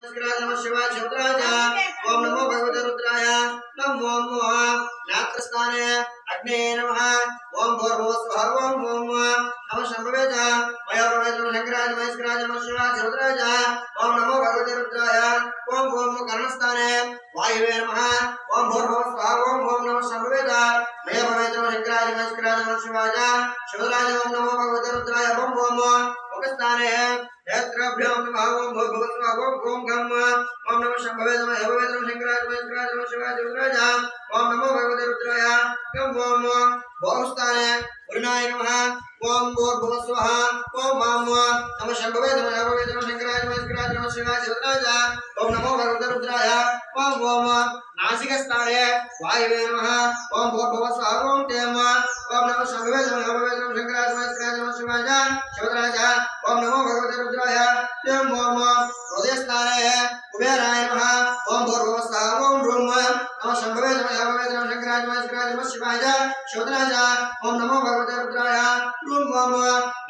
नमः शिवाय शिवराज ओम नमो भगवते रुद्राय नमो नमः नात्रस्थाने अग्ने नमः ओम भूर्भुवस्वः ओम नमः शंभवे च मया भवेद् शंकराय महेश्वराय नमः शिवाय शिवराज ओम नमो भगवते रुद्राय ओम कर्णस्थाने वायुवे नमः ओम भूर्भुवस्वः ओम नमः शंभवे च मया भवेद् शंकराय महेश्वराय नमः शिवाय शिवराज ओम नमो भगवते रुद्राय ओम मुखस्थाने नेत्रभ्यो नमः ओम भूर्भुवस्वः ओम गम ओम नमः शंभवे नमः भवेद् शंकराय महेश्वराय नमः शिवाय शिवराज ओम नमो भगवते रुद्राय ओम बहुस्थाने वरुणाय नमः ओम भूर्भुवस्वः ओम नमः शंभवे नमः भवेद् शंकराय महेश्वराय नमः शिवाय शिवराज ओम नमो भगवते रुद्राय ओम नासिकस्थाने वायुवे नमः ओम भूर्भुवस्वः ओम तेम ओम नमः शंभवे नमः भवेद् शंकराय महेश्वराय नमः शिवाय शिवराज ओम नमो भगवते रुद्राय ओम हृदयस्थाने कुबेराय नमः ओम भूर्भुवस्वः ओम ब्रह्म नमः शंभवे नमः भवेद् शंकराय महेश्वराय नमः शिवाय शिवराज ओम नमो भगवते रुद्राय ओम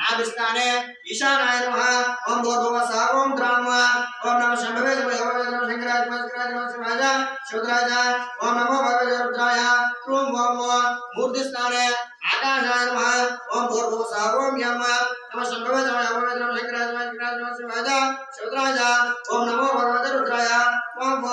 नाभिस्थाने ईशानाय नमः ओम भूर्भुवस्वः ओम ब्रह्म ओम नमः शंभवे नमः भवेद् शंकराय महेश्वराय नमः शिवाय शिवराज ओम नमो भगवते रुद्राय ओम मूर्तिस्थाने आकाशाय नमः ओम भूर्भुवस्वः ओम यम नमः शंभवे नमः भवेद् शंकराय महेश्वराय नमः शिवाय शिवराज ओम नमो भगवते रुद्राय ओम